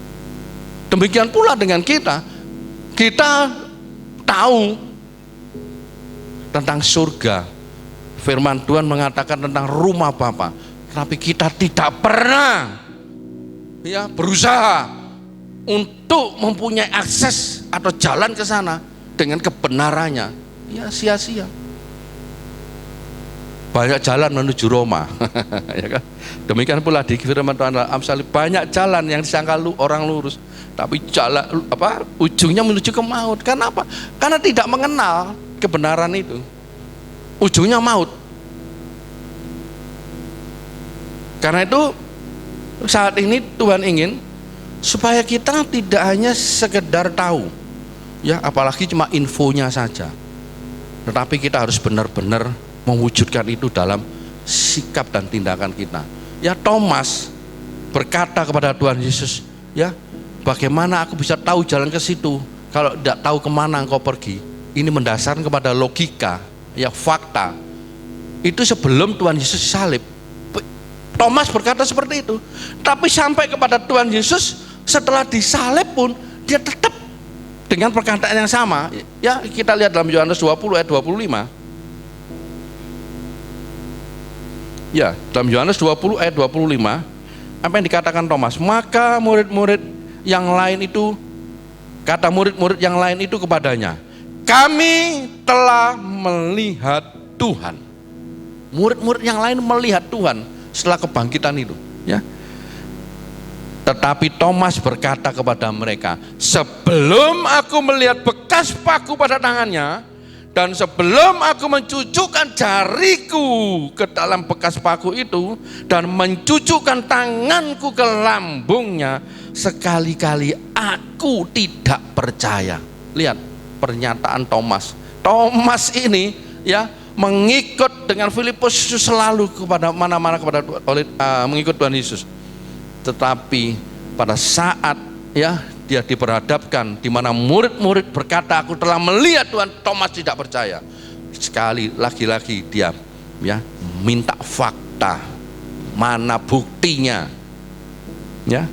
Demikian pula dengan kita tahu tentang surga. Firman Tuhan mengatakan tentang rumah Bapa, tapi kita tidak pernah ya berusaha untuk mempunyai akses atau jalan ke sana dengan kebenarannya. Ya sia-sia. Banyak jalan menuju Roma. Ya kan? Demikian pula di firman Tuhan Amsal, banyak jalan yang disangka orang lurus, tapi jalan ujungnya menuju ke maut. Karena apa? Karena tidak mengenal kebenaran itu. Ujungnya maut. Karena itu saat ini Tuhan ingin supaya kita tidak hanya sekedar tahu, ya apalagi cuma infonya saja, tetapi kita harus benar-benar mewujudkan itu dalam sikap dan tindakan kita. Ya Thomas berkata kepada Tuhan Yesus, ya bagaimana aku bisa tahu jalan ke situ kalau tidak tahu kemana engkau pergi. Ini mendasarkan kepada logika, ya fakta. Itu sebelum Tuhan Yesus salib. Thomas berkata seperti itu. Tapi sampai kepada Tuhan Yesus setelah disalib pun dia tetap dengan perkataan yang sama. Ya kita lihat dalam Yohanes 20 ayat 25. Ya, dalam Yohanes 20 ayat 25, apa yang dikatakan Thomas? Maka murid-murid yang lain itu, kata murid-murid yang lain itu kepadanya, kami telah melihat Tuhan. Murid-murid yang lain melihat Tuhan setelah kebangkitan itu, ya. Tetapi Thomas berkata kepada mereka, sebelum aku melihat bekas paku pada tangannya, dan sebelum aku mencucukkan jariku ke dalam bekas paku itu dan mencucukkan tanganku ke lambungnya, sekali-kali aku tidak percaya. Lihat pernyataan Thomas. Thomas ini ya mengikut dengan Filipus selalu kepada mana-mana kepada mengikut Tuhan Yesus. Tetapi pada saat ya dia diperhadapkan di mana murid-murid berkata aku telah melihat Tuhan, Thomas tidak percaya. Sekali lagi dia ya minta fakta, mana buktinya. Ya.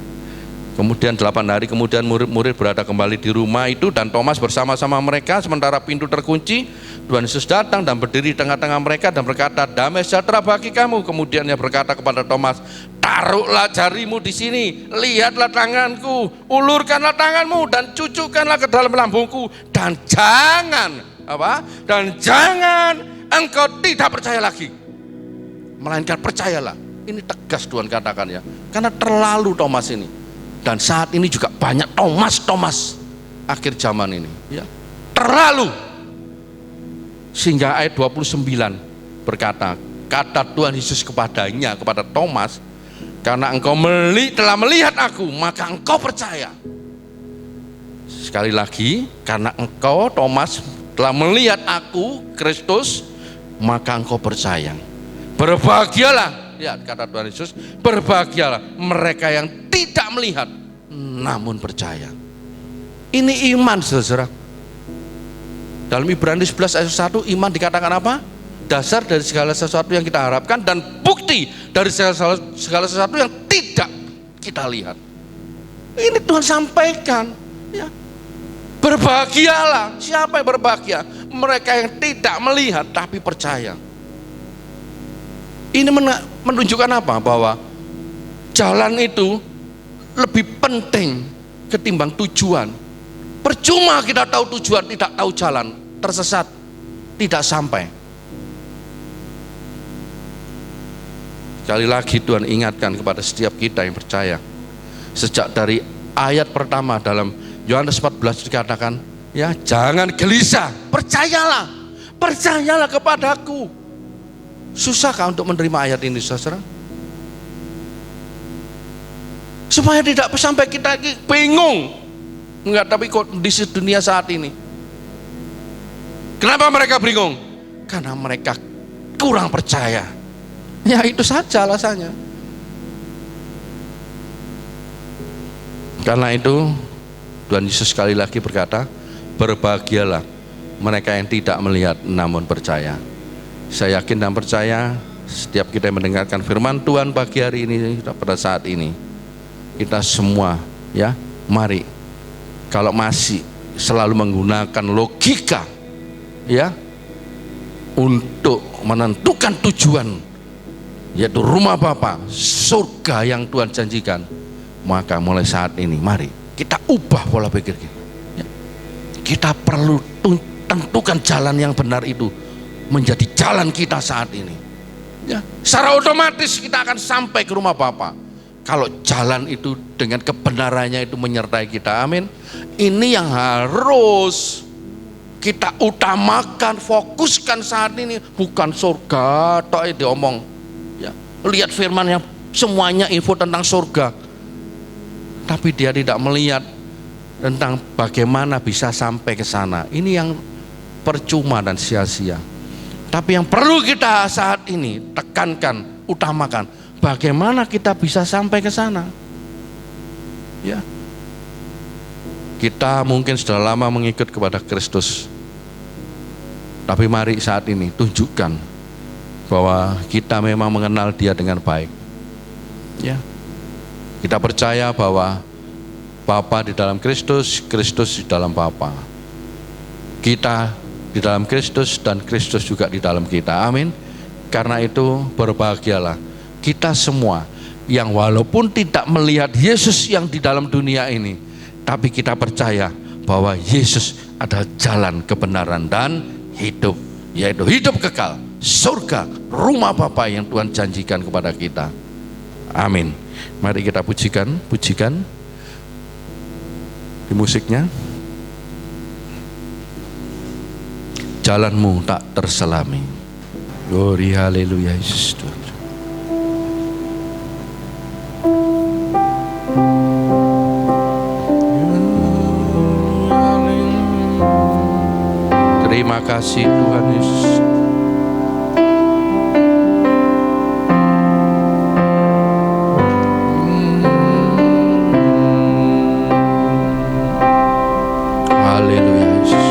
Kemudian 8 hari kemudian murid-murid berada kembali di rumah itu dan Thomas bersama-sama mereka sementara pintu terkunci. Tuhan Yesus datang dan berdiri di tengah-tengah mereka dan berkata, damai sejahtera bagi kamu. Kemudian dia berkata kepada Thomas, taruhlah jarimu di sini, lihatlah tanganku, ulurkanlah tanganmu dan cucukkanlah ke dalam lambungku, dan jangan engkau tidak percaya lagi, melainkan percayalah. Ini tegas Tuhan katakan ya, karena terlalu Thomas ini. Dan saat ini juga banyak Thomas akhir zaman ini ya. Terlalu. Sehingga ayat 29 berkata, kata Tuhan Yesus kepadanya, kepada Thomas, karena engkau telah melihat aku, maka engkau percaya. Sekali lagi, karena engkau Thomas telah melihat aku, Kristus, maka engkau percaya. Berbahagialah, lihat kata Tuhan Yesus, berbahagialah mereka yang tidak melihat namun percaya. Ini iman, saudara. Dalam Ibrani 11 ayat 1, iman dikatakan apa? Dasar dari segala sesuatu yang kita harapkan dan bukti dari segala sesuatu yang tidak kita lihat. Ini Tuhan sampaikan ya. Berbahagialah. Siapa yang berbahagia? Mereka yang tidak melihat tapi percaya. Ini menunjukkan apa? Bahwa jalan itu lebih penting ketimbang tujuan. Percuma kita tahu tujuan, tidak tahu jalan, tersesat, tidak sampai. Sekali lagi Tuhan ingatkan kepada setiap kita yang percaya. Sejak dari ayat pertama dalam Yohanes 14 dikatakan, ya jangan gelisah, percayalah, percayalah kepadaku. Susahkah untuk menerima ayat ini, saudara? Supaya tidak sampai kita bingung menghadapi kondisi dunia saat ini. Kenapa mereka bingung? Karena mereka kurang percaya. Ya itu saja alasannya. Karena itu Tuhan Yesus sekali lagi berkata, berbahagialah mereka yang tidak melihat namun percaya. Saya yakin dan percaya setiap kita yang mendengarkan firman Tuhan pagi hari ini, pada saat ini, kita semua ya, mari kalau masih selalu menggunakan logika ya untuk menentukan tujuan, yaitu rumah Bapa, surga yang Tuhan janjikan, maka mulai saat ini mari kita ubah pola pikir kita. Ya. Kita perlu tentukan jalan yang benar itu menjadi jalan kita saat ini. Ya, secara otomatis kita akan sampai ke rumah Bapa. Kalau jalan itu dengan kebenarannya itu menyertai kita, amin. Ini yang harus kita utamakan, fokuskan saat ini, bukan surga toh diomong. Ya, lihat firman yang semuanya info tentang surga, tapi dia tidak melihat tentang bagaimana bisa sampai ke sana. Ini yang percuma dan sia-sia. Tapi yang perlu kita saat ini tekankan, utamakan, bagaimana kita bisa sampai ke sana. Ya. Kita mungkin sudah lama mengikut kepada Kristus. Tapi mari saat ini tunjukkan bahwa kita memang mengenal Dia dengan baik. Ya. Kita percaya bahwa Bapa di dalam Kristus, Kristus di dalam Bapa. Kita di dalam Kristus dan Kristus juga di dalam kita. Amin. Karena itu berbahagialah kita semua yang walaupun tidak melihat Yesus yang di dalam dunia ini, tapi kita percaya bahwa Yesus adalah jalan kebenaran dan hidup, yaitu hidup kekal, surga, rumah Bapa yang Tuhan janjikan kepada kita. Amin. Mari kita pujikan di musiknya. Jalanmu tak terselami. Glory haleluya Yesus Tuhan. Terima kasih Tuhan Yesus. Haleluya Yesus.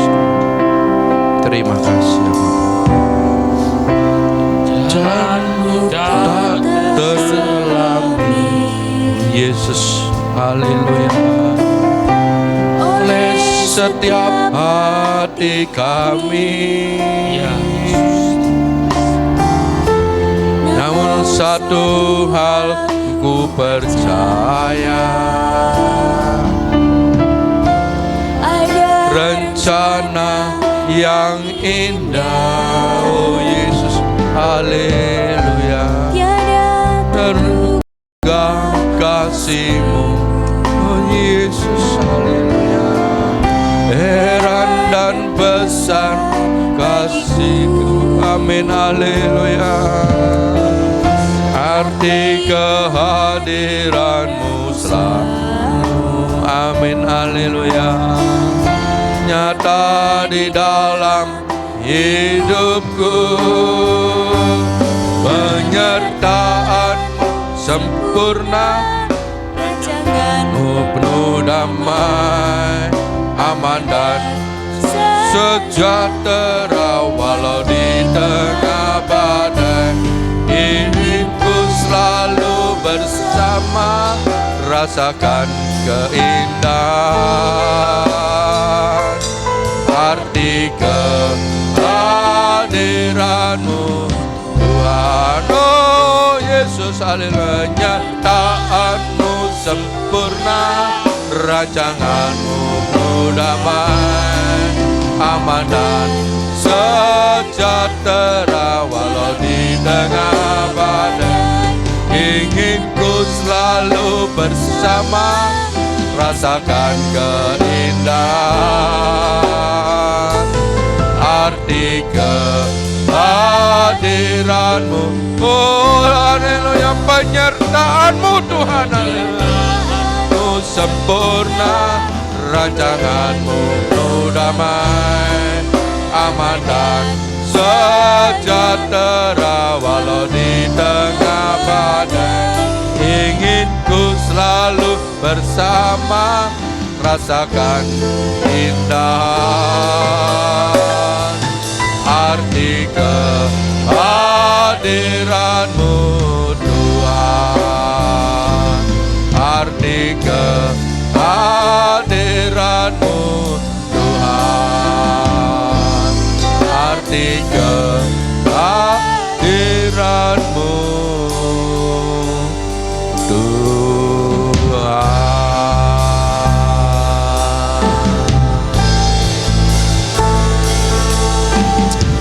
Terima kasih ya Bapa. Jalanmu tak terselami Yesus. Haleluya. Oleh setiap hati kami, namun satu hal ku percaya, rencana yang indah, oh Yesus, haleluya. Terduga kasih-Mu, oh Yesus, haleluya. Heran dan besar kasih-Mu, amin, haleluya. Arti kehadiran-Mu selalu, amin, haleluya. Nyata di dalam hidupku, penyertaan-Mu sempurna, rancangan-Mu penuh damai, aman dan sejahtera. Walau di tengah badai, hidupku selalu bersama, rasakan keindahan arti kehadiran-Mu Tuhan. Oh Yesus, Yesus, haleluya. Kenyataanmu sempurna, rancanganmu penuh damai, aman dan sejahtera walau di tengah badai. Ingin ku selalu bersama, rasakan keindahan arti kehadiranmu. Oh haleluya, penyertaanmu Tuhan, haleluya. Sempurna, rancanganmu penuh damai, aman dan sejahtera walau di tengah badai. Ingin ku selalu bersama, rasakan indah arti kehadiranmu Tuhan, arti kehadiranmu Tuhan, arti kehadiranmu Tuhan.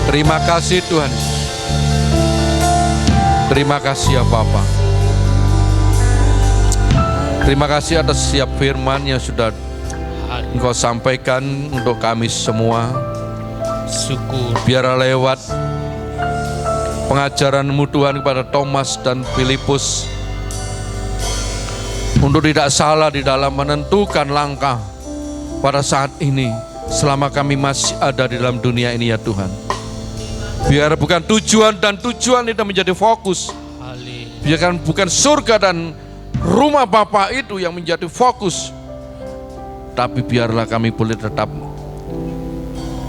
Terima kasih Tuhan. Terima kasih ya Bapa. Terima kasih atas setiap firman yang sudah Engkau sampaikan untuk kami semua. Syukur. Biarlah lewat pengajaran-Mu Tuhan kepada Thomas dan Filipus, untuk tidak salah di dalam menentukan langkah pada saat ini selama kami masih ada di dalam dunia ini ya Tuhan. Biar bukan tujuan dan tujuan itu menjadi fokus. Biarkan bukan surga dan rumah Bapa itu yang menjadi fokus, tapi biarlah kami boleh tetap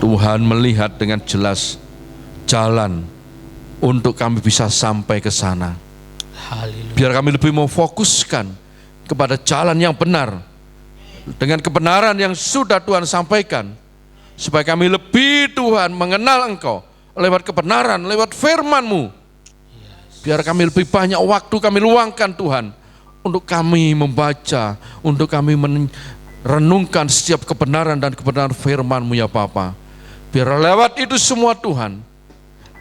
Tuhan melihat dengan jelas jalan untuk kami bisa sampai ke sana. Biar kami lebih memfokuskan kepada jalan yang benar dengan kebenaran yang sudah Tuhan sampaikan, supaya kami lebih Tuhan mengenal Engkau lewat kebenaran, lewat firman-Mu. Biar kami lebih banyak waktu kami luangkan Tuhan untuk kami membaca, untuk kami merenungkan setiap kebenaran dan kebenaran firman-Mu ya Bapa. Biar lewat itu semua Tuhan,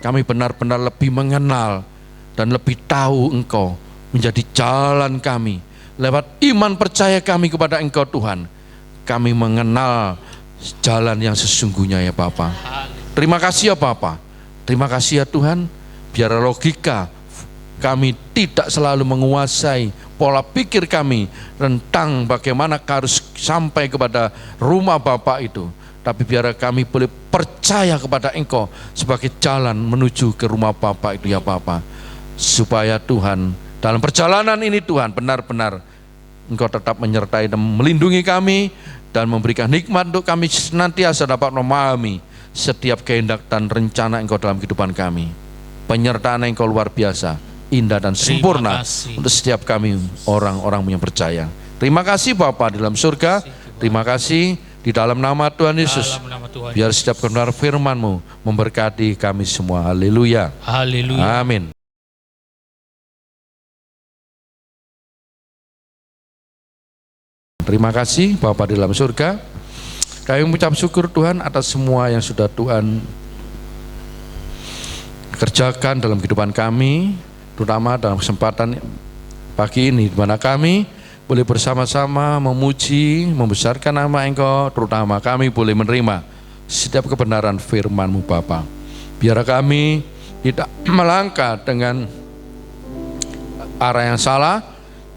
kami benar-benar lebih mengenal dan lebih tahu Engkau menjadi jalan kami. Lewat iman percaya kami kepada Engkau Tuhan, kami mengenal jalan yang sesungguhnya ya Bapa. Terima kasih ya Bapa. Terima kasih ya Tuhan. Biar logika kami tidak selalu menguasai pola pikir kami tentang bagaimana harus sampai kepada rumah Bapa itu. Tapi biar kami boleh percaya kepada Engkau sebagai jalan menuju ke rumah Bapa itu ya Bapa. Supaya Tuhan dalam perjalanan ini Tuhan benar-benar Engkau tetap menyertai dan melindungi kami, dan memberikan hikmat untuk kami senantiasa dapat memahami setiap kehendak dan rencana Engkau dalam kehidupan kami. Penyertaan Engkau luar biasa, indah dan sempurna untuk setiap kami orang-orang yang percaya. Terima kasih Bapa di dalam surga. Terima kasih di dalam nama Tuhan Yesus. Biar setiap kebenaran firman-Mu memberkati kami semua. Haleluya. Haleluya. Amin. Terima kasih Bapa di dalam surga. Kami mengucap syukur Tuhan atas semua yang sudah Tuhan kerjakan dalam kehidupan kami, terutama dalam kesempatan pagi ini, di mana kami boleh bersama-sama memuji, membesarkan nama Engkau, terutama kami boleh menerima setiap kebenaran firman-Mu Bapa. Biar kami tidak melangkah dengan arah yang salah,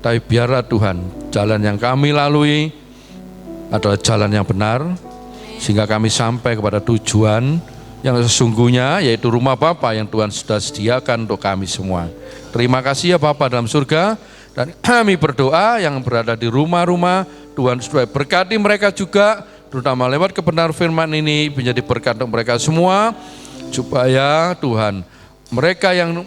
tapi biarlah Tuhan jalan yang kami lalui adalah jalan yang benar, sehingga kami sampai kepada tujuan yang sesungguhnya, yaitu rumah Bapa yang Tuhan sudah sediakan untuk kami semua. Terima kasih ya Bapa dalam surga, dan kami berdoa yang berada di rumah-rumah, Tuhan supaya berkati mereka juga, terutama lewat kebenaran firman ini menjadi berkat untuk mereka semua, supaya Tuhan mereka yang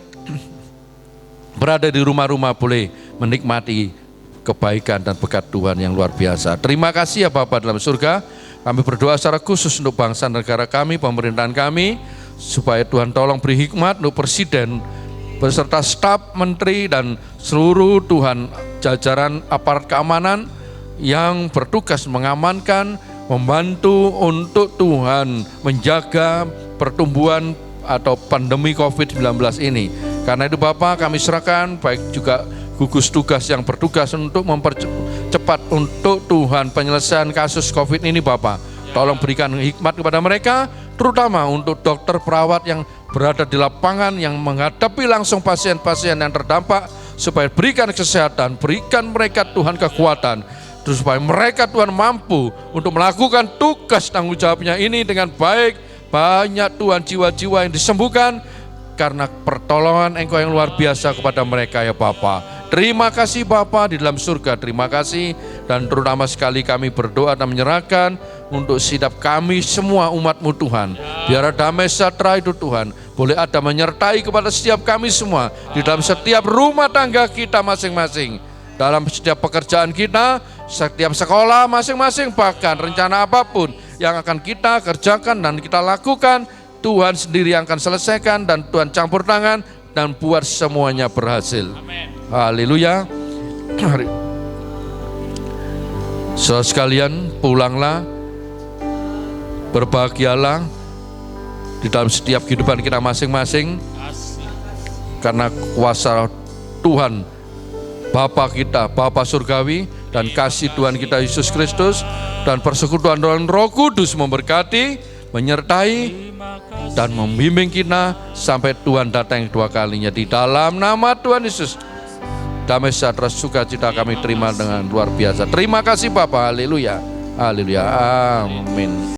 berada di rumah-rumah boleh menikmati kebaikan dan berkat Tuhan yang luar biasa. Terima kasih ya Bapa dalam surga. Kami berdoa secara khusus untuk bangsa dan negara kami, pemerintahan kami, supaya Tuhan tolong beri hikmat untuk presiden beserta staf menteri dan seluruh Tuhan jajaran aparat keamanan yang bertugas mengamankan, membantu untuk Tuhan menjaga pertumbuhan atau pandemi COVID-19 ini. Karena itu Bapak, kami serahkan baik juga gugus tugas yang bertugas untuk mempercepat untuk Tuhan penyelesaian kasus COVID ini Bapak. Tolong berikan hikmat kepada mereka, terutama untuk dokter perawat yang berada di lapangan yang menghadapi langsung pasien-pasien yang terdampak, supaya berikan kesehatan, berikan mereka Tuhan kekuatan, terus supaya mereka Tuhan mampu untuk melakukan tugas tanggung jawabnya ini dengan baik. Banyak Tuhan jiwa-jiwa yang disembuhkan karena pertolongan Engkau yang luar biasa kepada mereka ya Bapa. Terima kasih Bapa di dalam surga, terima kasih. Dan terutama sekali kami berdoa dan menyerahkan untuk setiap kami semua umat-Mu Tuhan. Biar damai sejahtera itu Tuhan boleh ada menyertai kepada setiap kami semua di dalam setiap rumah tangga kita masing-masing, dalam setiap pekerjaan kita, setiap sekolah masing-masing, bahkan rencana apapun yang akan kita kerjakan dan kita lakukan, Tuhan sendiri yang akan selesaikan dan Tuhan campur tangan dan buat semuanya berhasil. Haleluya. Saudara sekalian, pulanglah, berbahagialah di dalam setiap kehidupan kita masing-masing, karena kuasa Tuhan Bapa kita, Bapa Surgawi, dan kasih Tuhan kita Yesus Kristus dan persekutuan Tuhan Roh Kudus memberkati, menyertai dan membimbing kita sampai Tuhan datang yang kedua kalinya. Di dalam nama Tuhan Yesus, damai sejahtera sukacita kami terima dengan luar biasa. Terima kasih Bapa. Haleluya. Haleluya. Amin.